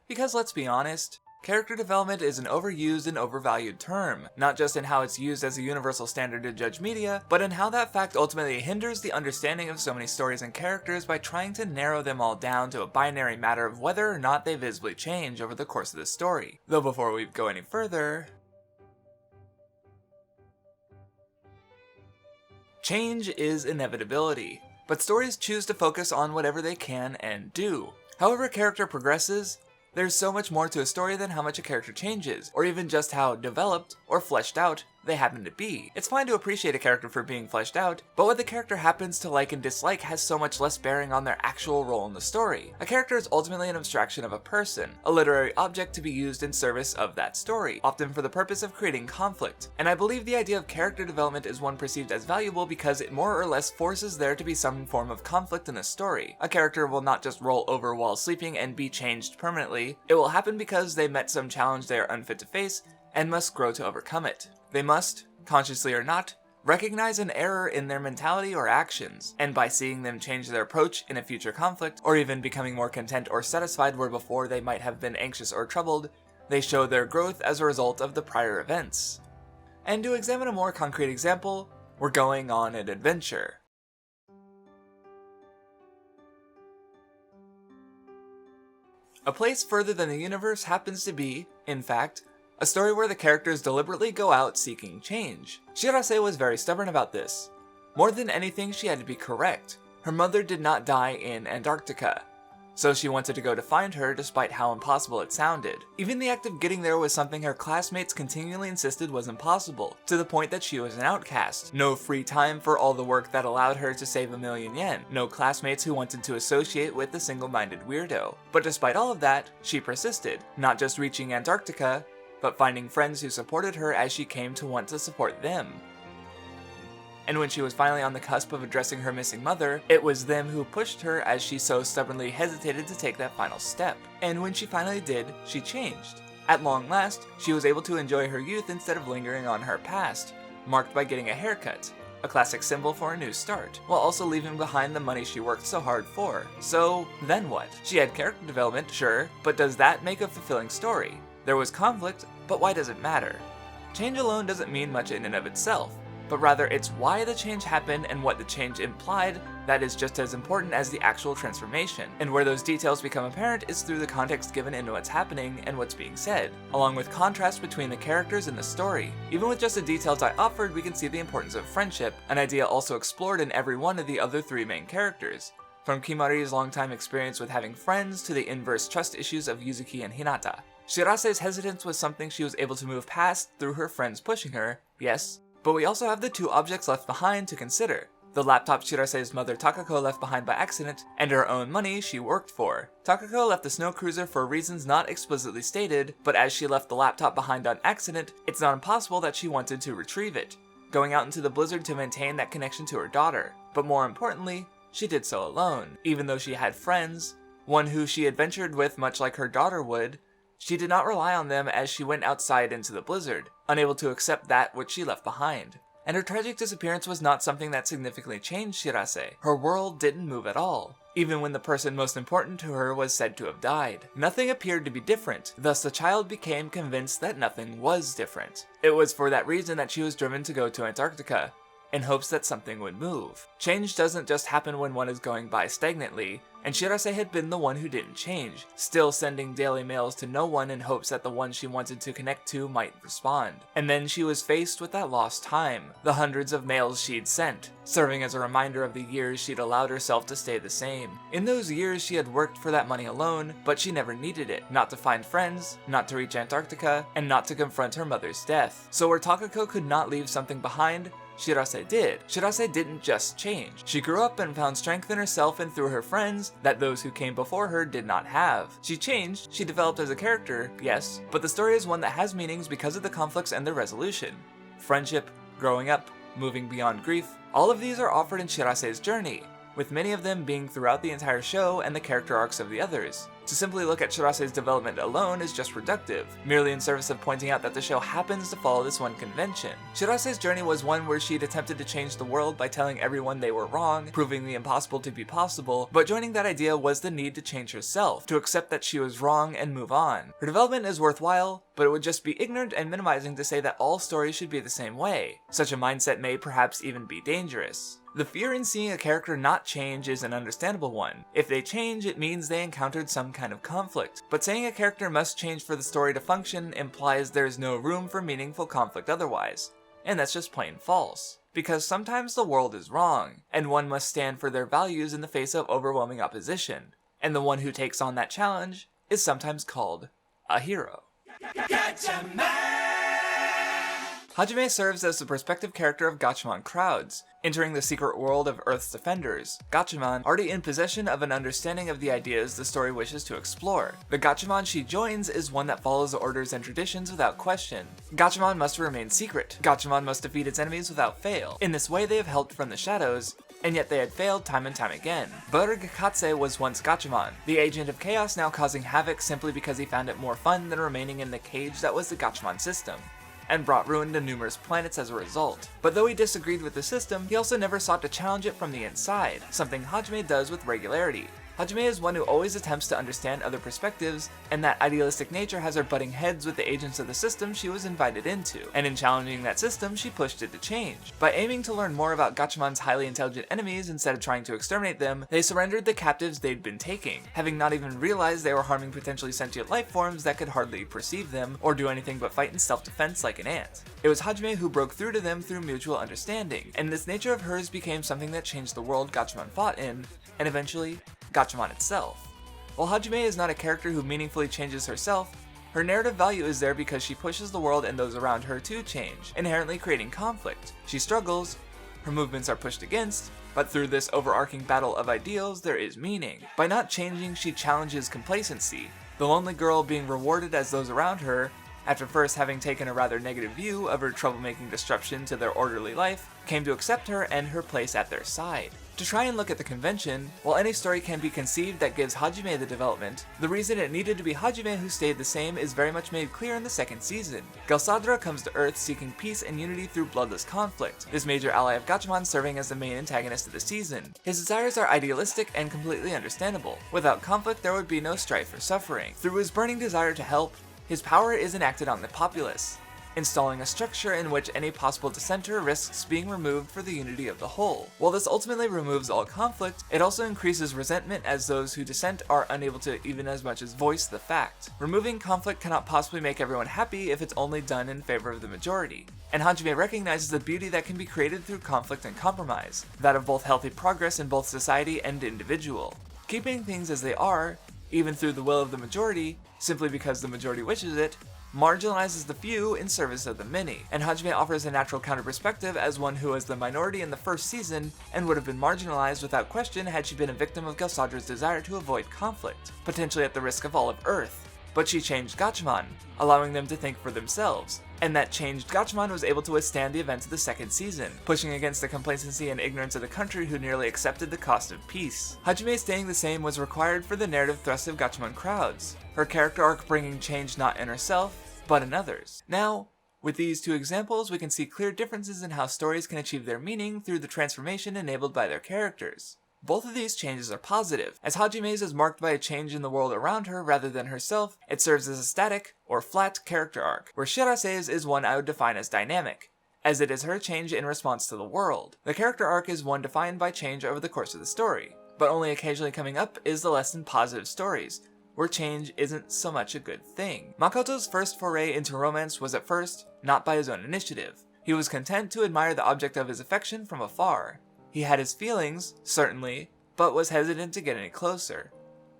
Because let's be honest, character development is an overused and overvalued term, not just in how it's used as a universal standard to judge media, but in how that fact ultimately hinders the understanding of so many stories and characters by trying to narrow them all down to a binary matter of whether or not they visibly change over the course of the story. Though before we go any further, change is inevitability, but stories choose to focus on whatever they can and do. However a character progresses, there's so much more to a story than how much a character changes, or even just how developed or fleshed out they happen to be. It's fine to appreciate a character for being fleshed out, but what the character happens to like and dislike has so much less bearing on their actual role in the story. A character is ultimately an abstraction of a person, a literary object to be used in service of that story, often for the purpose of creating conflict. And I believe the idea of character development is one perceived as valuable because it more or less forces there to be some form of conflict in a story. A character will not just roll over while sleeping and be changed permanently. It will happen because they met some challenge they are unfit to face and must grow to overcome it. They must, consciously or not, recognize an error in their mentality or actions, and by seeing them change their approach in a future conflict, or even becoming more content or satisfied where before they might have been anxious or troubled, they show their growth as a result of the prior events. And to examine a more concrete example, we're going on an adventure. A place further than the universe happens to be, in fact, a story where the characters deliberately go out seeking change. Shirase was very stubborn about this. More than anything, she had to be correct. Her mother did not die in Antarctica, so she wanted to go to find her despite how impossible it sounded. Even the act of getting there was something her classmates continually insisted was impossible, to the point that she was an outcast. No free time for all the work that allowed her to save 1,000,000 yen. No classmates who wanted to associate with the single-minded weirdo. But despite all of that, she persisted, not just reaching Antarctica, but finding friends who supported her as she came to want to support them. And when she was finally on the cusp of addressing her missing mother, it was them who pushed her as she so stubbornly hesitated to take that final step. And when she finally did, she changed. At long last, she was able to enjoy her youth instead of lingering on her past, marked by getting a haircut, a classic symbol for a new start, while also leaving behind the money she worked so hard for. So, then what? She had character development, sure, but does that make a fulfilling story? There was conflict, but why does it matter? Change alone doesn't mean much in and of itself, but rather it's why the change happened and what the change implied that is just as important as the actual transformation. And where those details become apparent is through the context given into what's happening and what's being said, along with contrast between the characters in the story. Even with just the details I offered, we can see the importance of friendship, an idea also explored in every one of the other three main characters. From Kimari's longtime experience with having friends to the inverse trust issues of Yuzuki and Hinata. Shirase's hesitance was something she was able to move past through her friends pushing her, yes, but we also have the two objects left behind to consider. The laptop Shirase's mother Takako left behind by accident, and her own money she worked for. Takako left the snow cruiser for reasons not explicitly stated, but as she left the laptop behind on accident, it's not impossible that she wanted to retrieve it, going out into the blizzard to maintain that connection to her daughter. But more importantly, she did so alone. Even though she had friends, one who she adventured with much like her daughter would, she did not rely on them as she went outside into the blizzard, unable to accept that which she left behind. And her tragic disappearance was not something that significantly changed Shirase. Her world didn't move at all, even when the person most important to her was said to have died. Nothing appeared to be different, thus the child became convinced that nothing was different. It was for that reason that she was driven to go to Antarctica, in hopes that something would move. Change doesn't just happen when one is going by stagnantly, and Shirase had been the one who didn't change, still sending daily mails to no one in hopes that the one she wanted to connect to might respond. And then she was faced with that lost time, the hundreds of mails she'd sent, serving as a reminder of the years she'd allowed herself to stay the same. In those years she had worked for that money alone, but she never needed it, not to find friends, not to reach Antarctica, and not to confront her mother's death. So where Takako could not leave something behind, Shirase did. Shirase didn't just change. She grew up and found strength in herself and through her friends that those who came before her did not have. She changed, she developed as a character, yes, but the story is one that has meanings because of the conflicts and their resolution. Friendship, growing up, moving beyond grief, all of these are offered in Shirase's journey. with many of them being throughout the entire show and the character arcs of the others. To simply look at Shirase's development alone is just reductive, merely in service of pointing out that the show happens to follow this one convention. Shirase's journey was one where she'd attempted to change the world by telling everyone they were wrong, proving the impossible to be possible, but joining that idea was the need to change herself, to accept that she was wrong and move on. Her development is worthwhile, but it would just be ignorant and minimizing to say that all stories should be the same way. Such a mindset may perhaps even be dangerous. The fear in seeing a character not change is an understandable one. If they change, it means they encountered some kind of conflict. But saying a character must change for the story to function implies there's no room for meaningful conflict otherwise. And that's just plain false. Because sometimes the world is wrong, and one must stand for their values in the face of overwhelming opposition. And the one who takes on that challenge is sometimes called a hero. Hajime serves as the perspective character of Gatchaman Crowds, entering the secret world of Earth's defenders. Gatchaman, already in possession of an understanding of the ideas the story wishes to explore. The Gatchaman she joins is one that follows the orders and traditions without question. Gatchaman must remain secret. Gatchaman must defeat its enemies without fail. In this way they have helped from the shadows, and yet they had failed time and time again. Burgakatse was once Gatchaman, the agent of chaos now causing havoc simply because he found it more fun than remaining in the cage that was the Gatchaman system, and brought ruin to numerous planets as a result. But though he disagreed with the system, he also never sought to challenge it from the inside, something Hajime does with regularity. Hajime is one who always attempts to understand other perspectives, and that idealistic nature has her butting heads with the agents of the system she was invited into, and in challenging that system, she pushed it to change. By aiming to learn more about Gatchaman's highly intelligent enemies instead of trying to exterminate them, they surrendered the captives they'd been taking, having not even realized they were harming potentially sentient life forms that could hardly perceive them, or do anything but fight in self-defense like an ant. It was Hajime who broke through to them through mutual understanding, and this nature of hers became something that changed the world Gatchaman fought in, and eventually, Gatchaman itself. While Hajime is not a character who meaningfully changes herself, her narrative value is there because she pushes the world and those around her to change, inherently creating conflict. She struggles, her movements are pushed against, but through this overarching battle of ideals, there is meaning. By not changing, she challenges complacency, the lonely girl being rewarded as those around her, after first having taken a rather negative view of her troublemaking disruption to their orderly life, came to accept her and her place at their side. To try and look at the convention, while any story can be conceived that gives Hajime the development, the reason it needed to be Hajime who stayed the same is very much made clear in the second season. Gelsadra comes to Earth seeking peace and unity through bloodless conflict, this major ally of Gatchaman serving as the main antagonist of the season. His desires are idealistic and completely understandable. Without conflict, there would be no strife or suffering. Through his burning desire to help, his power is enacted on the populace, installing a structure in which any possible dissenter risks being removed for the unity of the whole. While this ultimately removes all conflict, it also increases resentment as those who dissent are unable to even as much as voice the fact. Removing conflict cannot possibly make everyone happy if it's only done in favor of the majority. And Hajime recognizes the beauty that can be created through conflict and compromise, that of both healthy progress in both society and individual. Keeping things as they are, even through the will of the majority, simply because the majority wishes it, marginalizes the few in service of the many, and Hajime offers a natural counter-perspective as one who was the minority in the first season and would have been marginalized without question had she been a victim of Gelsadra's desire to avoid conflict, potentially at the risk of all of Earth. But she changed Gatchaman, allowing them to think for themselves, and that changed Gatchaman was able to withstand the events of the second season, pushing against the complacency and ignorance of the country who nearly accepted the cost of peace. Hajime staying the same was required for the narrative thrust of Gatchaman Crowds, her character arc bringing change not in herself, but in others. Now, with these two examples, we can see clear differences in how stories can achieve their meaning through the transformation enabled by their characters. Both of these changes are positive. As Hajime's is marked by a change in the world around her rather than herself, it serves as a static, or flat, character arc, where Shirase's is one I would define as dynamic, as it is her change in response to the world. The character arc is one defined by change over the course of the story, but only occasionally coming up is the less than positive stories, where change isn't so much a good thing. Makoto's first foray into romance was at first not by his own initiative. He was content to admire the object of his affection from afar. He had his feelings, certainly, but was hesitant to get any closer.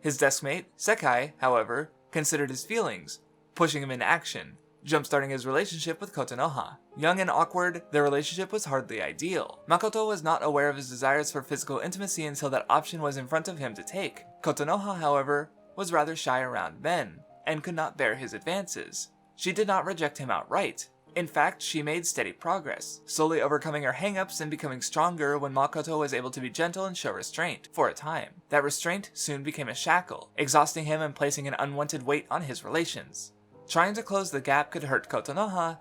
His deskmate, Sekai, however, considered his feelings, pushing him into action, jump-starting his relationship with Kotonoha. Young and awkward, their relationship was hardly ideal. Makoto was not aware of his desires for physical intimacy until that option was in front of him to take. Kotonoha, however, was rather shy around men, and could not bear his advances. She did not reject him outright, In fact, she made steady progress, slowly overcoming her hang-ups and becoming stronger when Makoto was able to be gentle and show restraint, for a time. That restraint soon became a shackle, exhausting him and placing an unwanted weight on his relations. Trying to close the gap could hurt Kotonoha,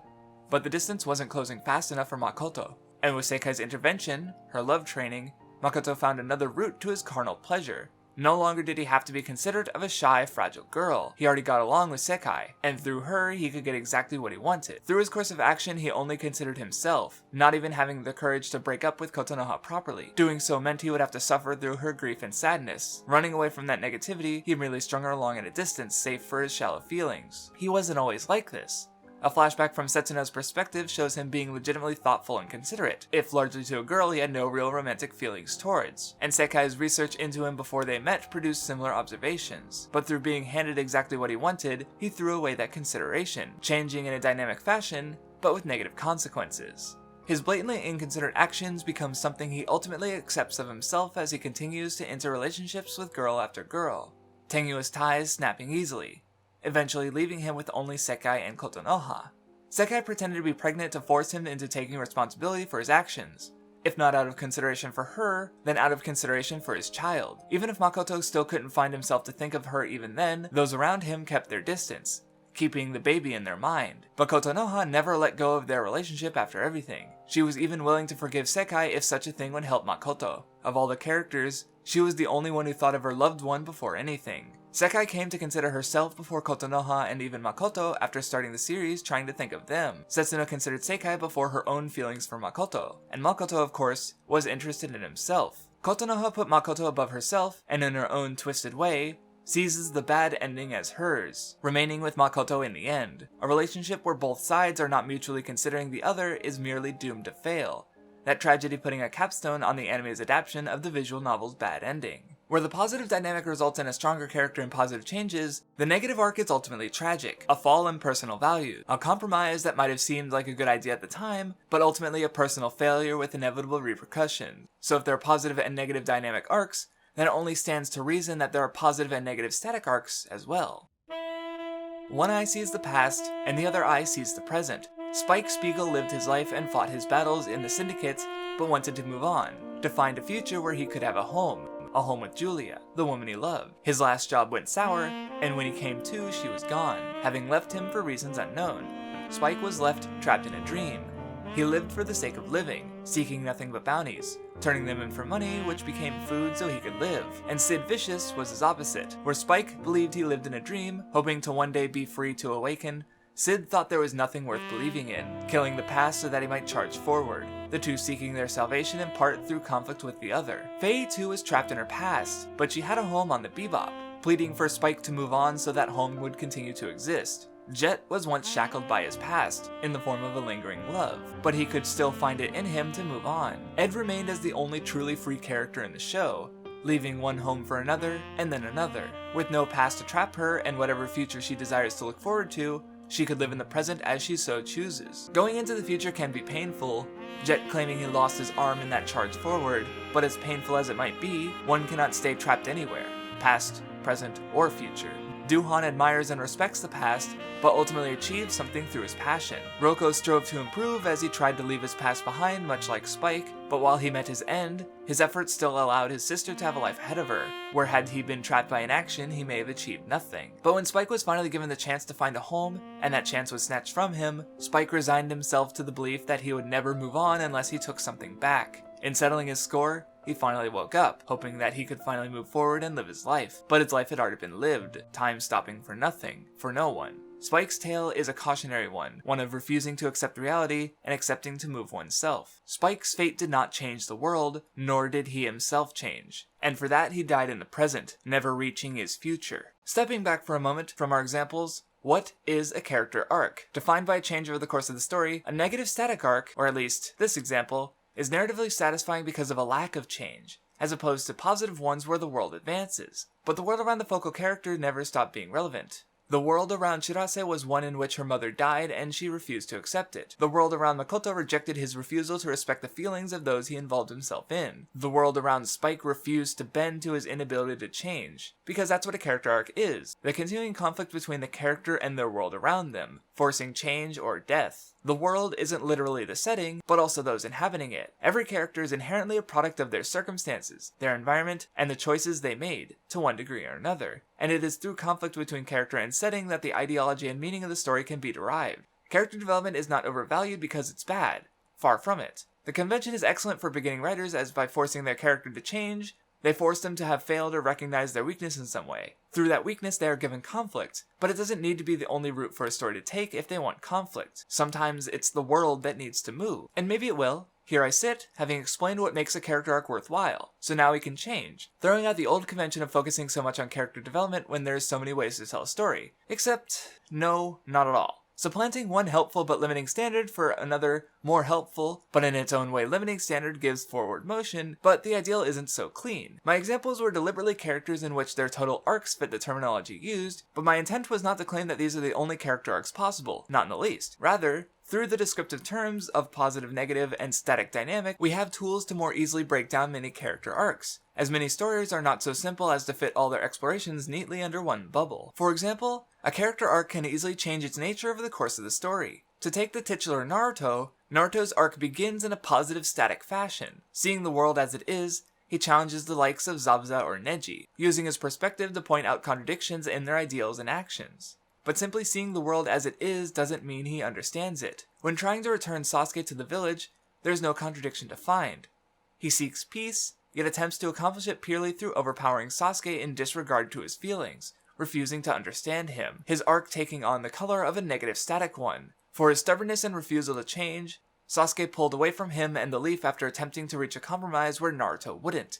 but the distance wasn't closing fast enough for Makoto. And with Sekai's intervention, her love training, Makoto found another route to his carnal pleasure. No longer did he have to be considerate of a shy, fragile girl. He already got along with Sekai, and through her, he could get exactly what he wanted. Through his course of action, he only considered himself, not even having the courage to break up with Kotonoha properly. Doing so meant he would have to suffer through her grief and sadness. Running away from that negativity, he merely strung her along at a distance, safe for his shallow feelings. He wasn't always like this. A flashback from Setsuno's perspective shows him being legitimately thoughtful and considerate, if largely to a girl he had no real romantic feelings towards. And Sekai's research into him before they met produced similar observations. But through being handed exactly what he wanted, he threw away that consideration, changing in a dynamic fashion, but with negative consequences. His blatantly inconsiderate actions become something he ultimately accepts of himself as he continues to enter relationships with girl after girl, tenuous ties snapping easily, eventually leaving him with only Sekai and Kotonoha. Sekai pretended to be pregnant to force him into taking responsibility for his actions, if not out of consideration for her, then out of consideration for his child. Even if Makoto still couldn't find himself to think of her even then, those around him kept their distance, keeping the baby in their mind. But Kotonoha never let go of their relationship after everything. She was even willing to forgive Sekai if such a thing would help Makoto. Of all the characters, she was the only one who thought of her loved one before anything. Sekai came to consider herself before Kotonoha and even Makoto after starting the series trying to think of them. Setsuno considered Sekai before her own feelings for Makoto, and Makoto, of course, was interested in himself. Kotonoha put Makoto above herself, and in her own twisted way, seizes the bad ending as hers, remaining with Makoto in the end. A relationship where both sides are not mutually considering the other is merely doomed to fail. That tragedy putting a capstone on the anime's adaptation of the visual novel's bad ending. Where the positive dynamic results in a stronger character and positive changes, the negative arc is ultimately tragic, a fall in personal value, a compromise that might have seemed like a good idea at the time, but ultimately a personal failure with inevitable repercussions. So if there are positive and negative dynamic arcs, then it only stands to reason that there are positive and negative static arcs as well. One eye sees the past, and the other eye sees the present. Spike Spiegel lived his life and fought his battles in the syndicates, but wanted to move on, to find a future where he could have a home with Julia, the woman he loved. His last job went sour, and when he came to, she was gone, having left him for reasons unknown. Spike was left trapped in a dream. He lived for the sake of living, seeking nothing but bounties, turning them in for money, which became food so he could live. And Sid Vicious was his opposite. Where Spike believed he lived in a dream, hoping to one day be free to awaken, Sid thought there was nothing worth believing in, killing the past so that he might charge forward, the two seeking their salvation in part through conflict with the other. Faye too was trapped in her past, but she had a home on the Bebop, pleading for Spike to move on so that home would continue to exist. Jet was once shackled by his past, in the form of a lingering love, but he could still find it in him to move on. Ed remained as the only truly free character in the show, leaving one home for another, and then another. With no past to trap her, and whatever future she desires to look forward to, she could live in the present as she so chooses. Going into the future can be painful, Jet claiming he lost his arm in that charge forward, but as painful as it might be, one cannot stay trapped anywhere, past, present, or future. Duhan admires and respects the past, but ultimately achieves something through his passion. Roko strove to improve as he tried to leave his past behind, much like Spike, but while he met his end, his efforts still allowed his sister to have a life ahead of her, where had he been trapped by inaction, he may have achieved nothing. But when Spike was finally given the chance to find a home, and that chance was snatched from him, Spike resigned himself to the belief that he would never move on unless he took something back. In settling his score, he finally woke up, hoping that he could finally move forward and live his life. But his life had already been lived, time stopping for nothing, for no one. Spike's tale is a cautionary one of refusing to accept reality and accepting to move oneself. Spike's fate did not change the world, nor did he himself change. And for that he died in the present, never reaching his future. Stepping back for a moment from our examples, what is a character arc? Defined by a change over the course of the story, a negative static arc, or at least this example, is narratively satisfying because of a lack of change, as opposed to positive ones where the world advances. But the world around the focal character never stopped being relevant. The world around Shirase was one in which her mother died and she refused to accept it. The world around Makoto rejected his refusal to respect the feelings of those he involved himself in. The world around Spike refused to bend to his inability to change, because that's what a character arc is, the continuing conflict between the character and their world around them, forcing change or death. The world isn't literally the setting, but also those inhabiting it. Every character is inherently a product of their circumstances, their environment, and the choices they made, to one degree or another. And it is through conflict between character and setting that the ideology and meaning of the story can be derived. Character development is not overvalued because it's bad. Far from it. The convention is excellent for beginning writers, as by forcing their character to change, they force them to have failed or recognize their weakness in some way. Through that weakness, they are given conflict, but it doesn't need to be the only route for a story to take if they want conflict. Sometimes it's the world that needs to move. And maybe it will. Here I sit, having explained what makes a character arc worthwhile, so now we can change, throwing out the old convention of focusing so much on character development when there's so many ways to tell a story. Except, no, not at all. Supplanting one helpful but limiting standard for another, more helpful, but in its own way limiting standard gives forward motion, but the ideal isn't so clean. My examples were deliberately characters in which their total arcs fit the terminology used, but my intent was not to claim that these are the only character arcs possible, not in the least. Rather, through the descriptive terms of positive, negative, and static dynamic, we have tools to more easily break down many character arcs, as many stories are not so simple as to fit all their explorations neatly under one bubble. For example, a character arc can easily change its nature over the course of the story. To take the titular Naruto, Naruto's arc begins in a positive static fashion. Seeing the world as it is, he challenges the likes of Zabuza or Neji, using his perspective to point out contradictions in their ideals and actions. But simply seeing the world as it is doesn't mean he understands it. When trying to return Sasuke to the village, there's no contradiction to find. He seeks peace, yet attempts to accomplish it purely through overpowering Sasuke in disregard to his feelings, refusing to understand him, his arc taking on the color of a negative static one. For his stubbornness and refusal to change, Sasuke pulled away from him and the leaf after attempting to reach a compromise where Naruto wouldn't.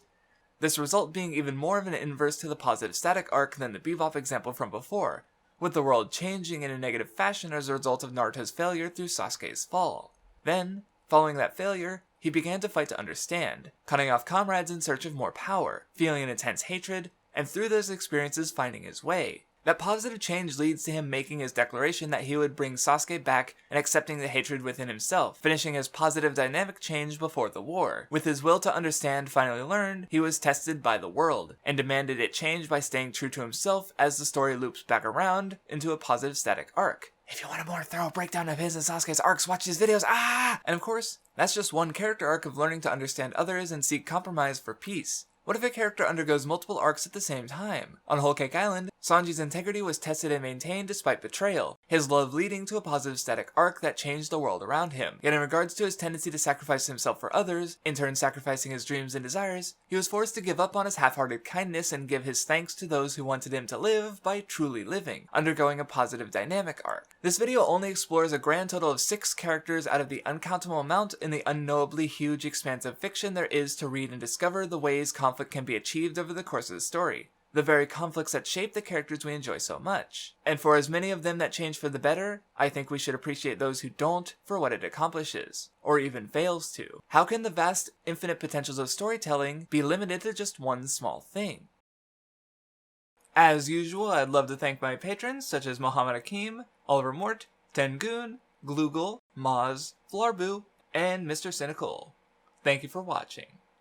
This result being even more of an inverse to the positive static arc than the Bebop example from before, with the world changing in a negative fashion as a result of Naruto's failure through Sasuke's fall. Then, following that failure, he began to fight to understand, cutting off comrades in search of more power, feeling an intense hatred, and through those experiences finding his way. That positive change leads to him making his declaration that he would bring Sasuke back and accepting the hatred within himself, finishing his positive dynamic change before the war. With his will to understand finally learned, he was tested by the world, and demanded it change by staying true to himself as the story loops back around into a positive static arc. If you want a more thorough breakdown of his and Sasuke's arcs, watch these videos, And of course, that's just one character arc of learning to understand others and seek compromise for peace. What if a character undergoes multiple arcs at the same time? On Whole Cake Island, Sanji's integrity was tested and maintained despite betrayal, his love leading to a positive static arc that changed the world around him. Yet in regards to his tendency to sacrifice himself for others, in turn sacrificing his dreams and desires, he was forced to give up on his half-hearted kindness and give his thanks to those who wanted him to live by truly living, undergoing a positive dynamic arc. This video only explores a grand total of 6 characters out of the uncountable amount in the unknowably huge expanse of fiction there is to read and discover the ways conflict can be achieved over the course of the story. The very conflicts that shape the characters we enjoy so much. And for as many of them that change for the better, I think we should appreciate those who don't for what it accomplishes, or even fails to. How can the vast, infinite potentials of storytelling be limited to just one small thing? As usual, I'd love to thank my patrons such as Mohammed Akeem, Oliver Mort, Tengoon, Gloogle, Maz, Flarbu, and Mr. Cynical. Thank you for watching.